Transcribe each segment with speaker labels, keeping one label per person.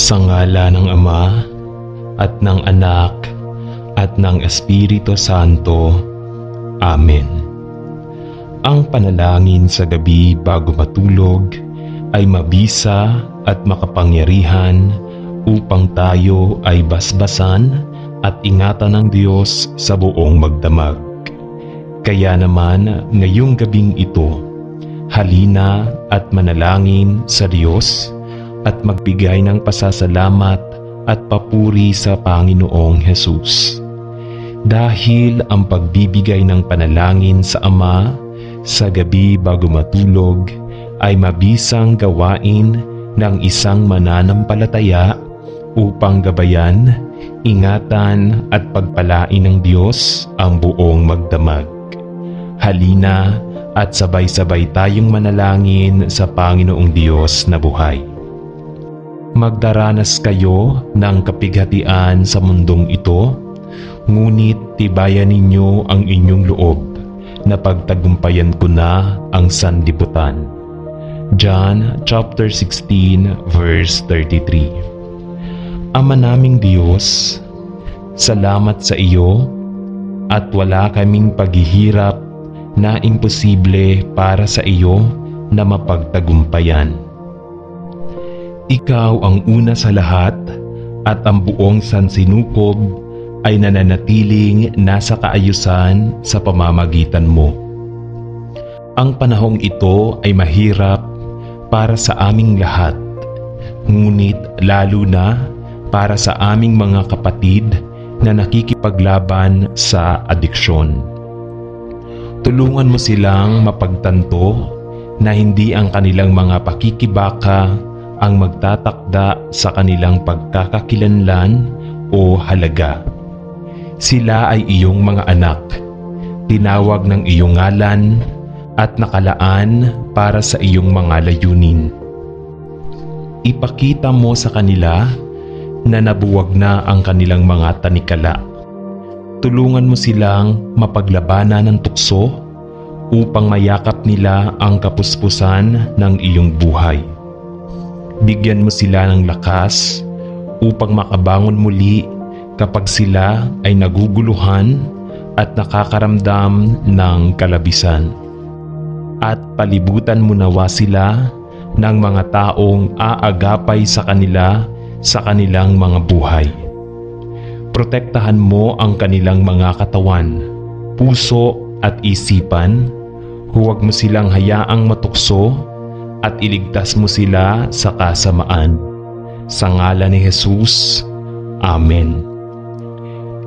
Speaker 1: Sa ngala ng Ama at ng Anak at ng Espiritu Santo. Amen. Ang panalangin sa gabi bago matulog ay mabisa at makapangyarihan upang tayo ay basbasan at ingatan ng Diyos sa buong magdamag. Kaya naman ngayong gabing ito, halina at manalangin sa Diyos at magbigay ng pasasalamat at papuri sa Panginoong Hesus. Dahil ang pagbibigay ng panalangin sa Ama sa gabi bago matulog ay mabisang gawain ng isang mananampalataya upang gabayan, ingatan at pagpalain ng Diyos ang buong magdamag. Halina at sabay-sabay tayong manalangin sa Panginoong Diyos na buhay. Magdaranas kayo ng kapighatian sa mundong ito, ngunit tibayan ninyo ang inyong loob na pagtagumpayan ko na ang sanlibutan. John chapter 16 verse 33. Ama naming Diyos, salamat sa iyo at wala kaming paghihirap na imposible para sa iyo na mapagtagumpayan. Ikaw ang una sa lahat at ang buong sansinukob ay nananatiling nasa kaayusan sa pamamagitan mo. Ang panahong ito ay mahirap para sa aming lahat, ngunit lalo na para sa aming mga kapatid na nakikipaglaban sa adiksyon. Tulungan mo silang mapagtanto na hindi ang kanilang mga pakikibaka ang magtatakda sa kanilang pagkakakilanlan o halaga. Sila ay iyong mga anak, tinawag ng iyong ngalan at nakalaan para sa iyong mga layunin. Ipakita mo sa kanila na nabuwag na ang kanilang mga tanikala. Tulungan mo silang mapaglabanan ng tukso upang mayakap nila ang kapuspusan ng iyong buhay. Bigyan mo sila ng lakas upang makabangon muli kapag sila ay naguguluhan at nakakaramdam ng kalabisan. At palibutan mo nawa sila ng mga taong aagapay sa kanila sa kanilang mga buhay. Protektahan mo ang kanilang mga katawan, puso at isipan. Huwag mo silang hayaang matukso at iligtas mo sila sa kasamaan. Sa ngalan ni Jesus, Amen.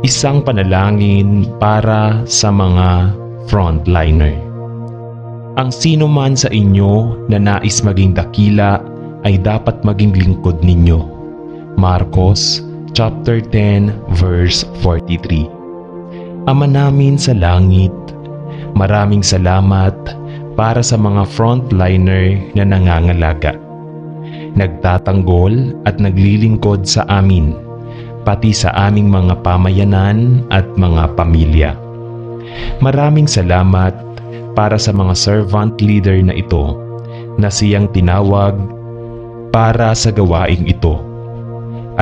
Speaker 1: Isang panalangin para sa mga frontliner. Ang sino man sa inyo na nais maging dakila ay dapat maging lingkod ninyo. Marcos chapter 10 verse 43. Ama namin sa langit, maraming salamat para sa mga frontliner na nangangalaga, nagtatanggol at naglilingkod sa amin, pati sa aming mga pamayanan at mga pamilya. Maraming salamat para sa mga servant leader na ito na siyang tinawag para sa gawaing ito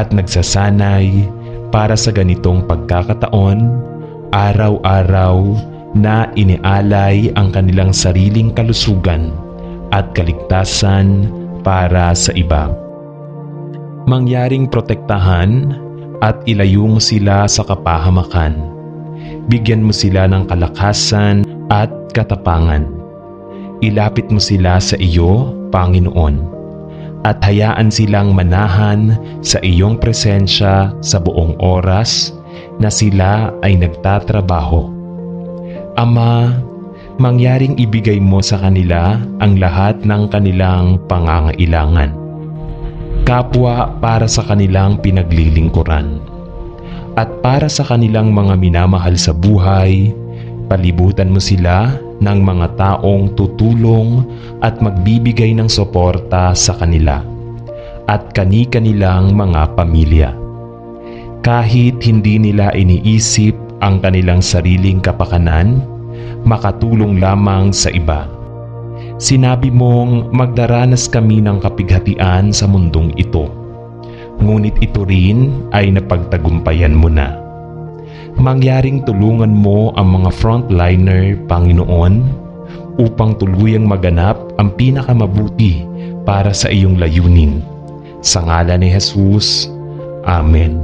Speaker 1: at nagsasanay para sa ganitong pagkakataon, araw-araw na inialay ang kanilang sariling kalusugan at kaligtasan para sa iba. Mangyaring protektahan at ilayo mo sila sa kapahamakan. Bigyan mo sila ng kalakasan at katapangan. Ilapit mo sila sa iyo, Panginoon, at hayaan silang manahan sa iyong presensya sa buong oras na sila ay nagtatrabaho. Ama, mangyaring ibigay mo sa kanila ang lahat ng kanilang pangangailangan. Kapwa para sa kanilang pinaglilingkuran. At para sa kanilang mga minamahal sa buhay, palibutan mo sila ng mga taong tutulong at magbibigay ng suporta sa kanila at kani-kanilang mga pamilya. Kahit hindi nila iniisip ang kanilang sariling kapakanan, makatulong lamang sa iba. Sinabi mong magdaranas kami ng kapighatian sa mundong ito, ngunit ito rin ay napagtagumpayan mo na. Mangyaring tulungan mo ang mga frontliner, Panginoon, upang tuluyang maganap ang pinakamabuti para sa iyong layunin. Sa ngalan ni Jesus, Amen.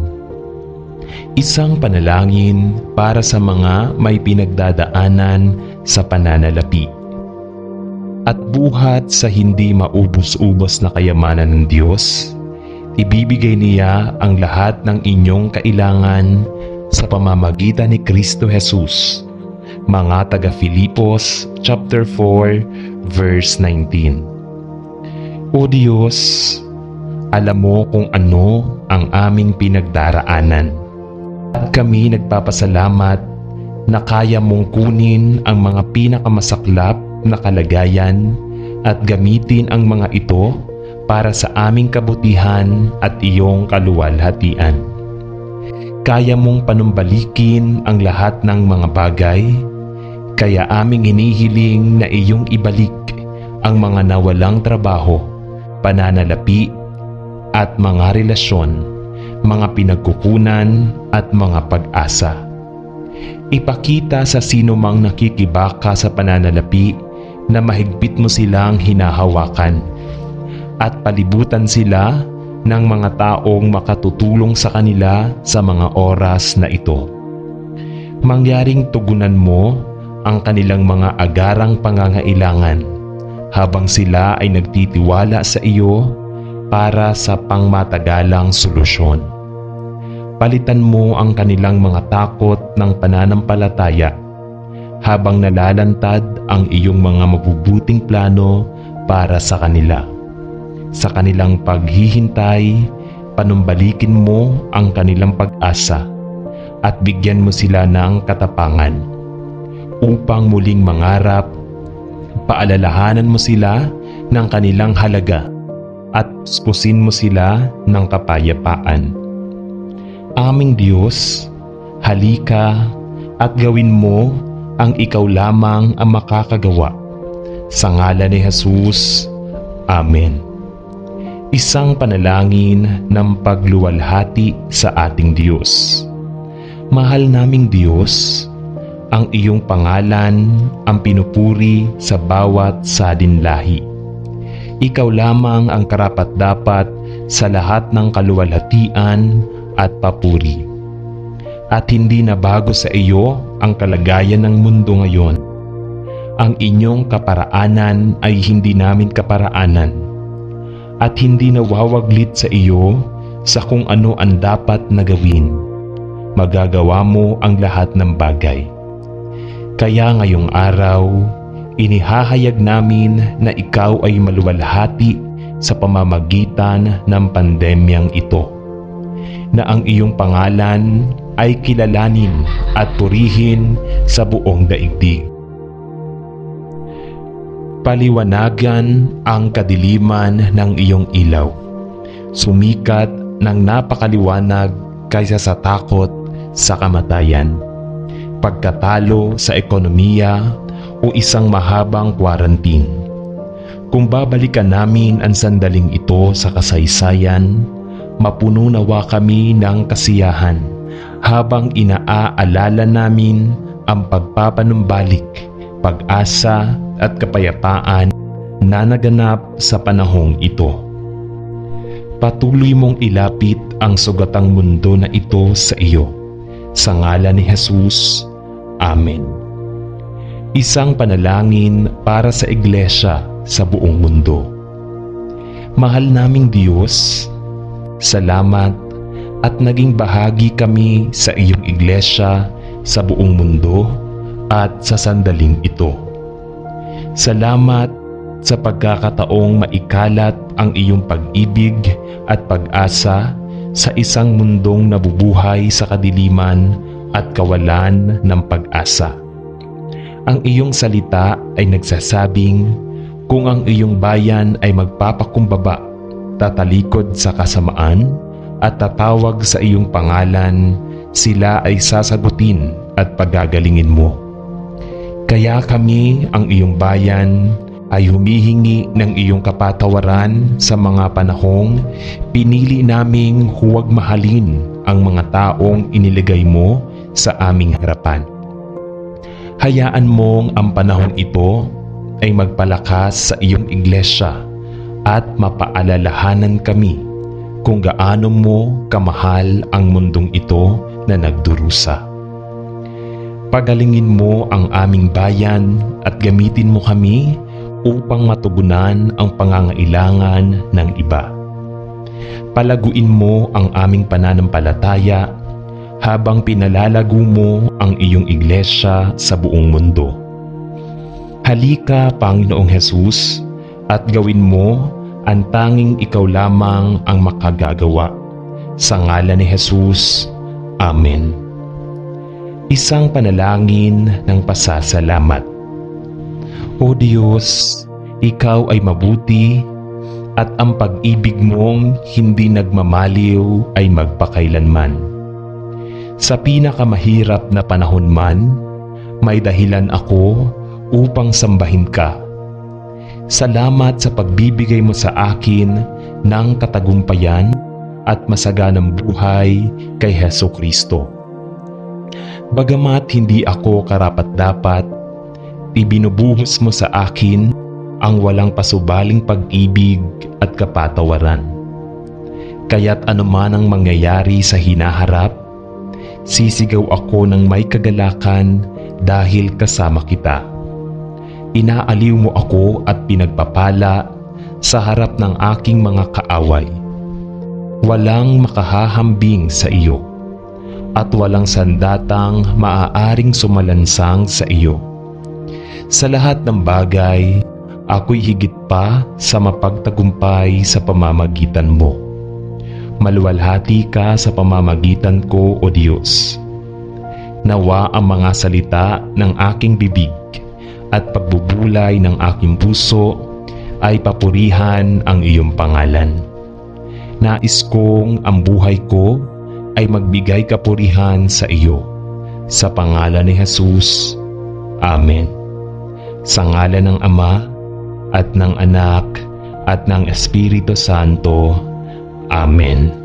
Speaker 1: Isang panalangin para sa mga may pinagdadaanan sa pananalapi. At buhat sa hindi maubos-ubos na kayamanan ng Diyos, ibibigay niya ang lahat ng inyong kailangan sa pamamagitan ni Kristo Jesus. Mga taga-Filipos chapter 4 verse 19. O Diyos, alam mo kung ano ang aming pinagdaraanan, at kami nagpapasalamat na kaya mong kunin ang mga pinakamasaklap na kalagayan at gamitin ang mga ito para sa aming kabutihan at iyong kaluwalhatian. Kaya mong panumbalikin ang lahat ng mga bagay, kaya aming hinihiling na iyong ibalik ang mga nawalang trabaho, pananalapi at mga relasyon, mga pinagkukunan at mga pag-asa. Ipakita sa sino mang nakikibaka sa pananalapi na mahigpit mo silang hinahawakan, at palibutan sila ng mga taong makatutulong sa kanila sa mga oras na ito. Mangyaring tugunan mo ang kanilang mga agarang pangangailangan habang sila ay nagtitiwala sa iyo para sa pangmatagalang solusyon. Palitan mo ang kanilang mga takot ng pananampalataya habang nalalantad ang iyong mga mabubuting plano para sa kanila. Sa kanilang paghihintay, panumbalikin mo ang kanilang pag-asa at bigyan mo sila ng katapangan upang muling mangarap. Paalalahanan mo sila ng kanilang halaga at puspusin mo sila ng kapayapaan. Aming Diyos, halika at gawin mo ang ikaw lamang ang makakagawa. Sa ngalan ni Jesus, Amen. Isang panalangin ng pagluwalhati sa ating Diyos. Mahal naming Diyos, ang iyong pangalan ang pinupuri sa bawat sadinlahi. Ikaw lamang ang karapat-dapat sa lahat ng kaluwalhatian at papuri. At hindi na bago sa iyo ang kalagayan ng mundo ngayon. Ang inyong kaparaanan ay hindi namin kaparaanan, at hindi nawawaglit sa iyo sa kung ano ang dapat na gawin. Magagawa mo ang lahat ng bagay. Kaya ngayong araw, inihahayag namin na ikaw ay maluwalhati sa pamamagitan ng pandemyang ito, na ang iyong pangalan ay kilalanin at purihin sa buong daigdig. Paliwanagan ang kadiliman ng iyong ilaw. Sumikat ng napakaliwanag kaysa sa takot sa kamatayan, pagkatalo sa ekonomiya o isang mahabang quarantine. Kung babalikan namin ang sandaling ito sa kasaysayan, mapuno nawa kami ng kasiyahan habang inaaalala namin ang pagpapanumbalik, pag-asa at kapayapaan na naganap sa panahong ito. Patuloy mong ilapit ang sugatang mundo na ito sa iyo. Sa ngalan ni Jesus, Amen. Isang panalangin para sa iglesia sa buong mundo. Mahal naming Diyos, salamat at naging bahagi kami sa iyong iglesia sa buong mundo at sa sandaling ito. Salamat sa pagkakataong maikalat ang iyong pag-ibig at pag-asa sa isang mundong nabubuhay sa kadiliman at kawalan ng pag-asa. Ang iyong salita ay nagsasabing kung ang iyong bayan ay magpapakumbaba, tatalikod sa kasamaan at tatawag sa iyong pangalan, sila ay sasagutin at pagagalingin mo. Kaya kami, ang iyong bayan, ay humihingi ng iyong kapatawaran sa mga panahong pinili naming huwag mahalin ang mga taong inilagay mo sa aming harapan. Hayaan mong ang panahong ito ay magpalakas sa iyong iglesia at mapaalalahanan kami kung gaano mo kamahal ang mundong ito na nagdurusa. Pagalingin mo ang aming bayan at gamitin mo kami upang matugunan ang pangangailangan ng iba. Palaguin mo ang aming pananampalataya habang pinalalago mo ang iyong iglesia sa buong mundo. Halika, Panginoong Hesus, at gawin mo ang tanging ikaw lamang ang makagagawa. Sa ngalan ni Hesus, Amen. Isang panalangin ng pasasalamat. O Diyos, Ikaw ay mabuti at ang pag-ibig mong hindi nagmamaliw ay magpakailanman. Sa pinakamahirap na panahon man, may dahilan ako upang sambahin ka. Salamat sa pagbibigay mo sa akin ng katagumpayan at masaganang buhay kay Hesukristo. Bagamat hindi ako karapat-dapat, ibinubuhos mo sa akin ang walang pasubaling pag-ibig at kapatawaran. Kaya't anuman ang mangyayari sa hinaharap, sisigaw ako ng may kagalakan dahil kasama kita. Inaaliw mo ako at pinagpapala sa harap ng aking mga kaaway. Walang makahahambing sa iyo at walang sandatang maaaring sumalansang sa iyo. Sa lahat ng bagay, ako'y higit pa sa mapagtagumpay sa pamamagitan mo. Maluwalhati ka sa pamamagitan ko, O Diyos. Nawa ang mga salita ng aking bibig at pagbubulay ng aking puso ay papurihan ang iyong pangalan. Nais kong ang buhay ko ay magbigay kapurihan sa iyo. Sa pangalan ni Jesus, Amen. Sa ngalan ng Ama, at ng Anak, at ng Espiritu Santo. Amen.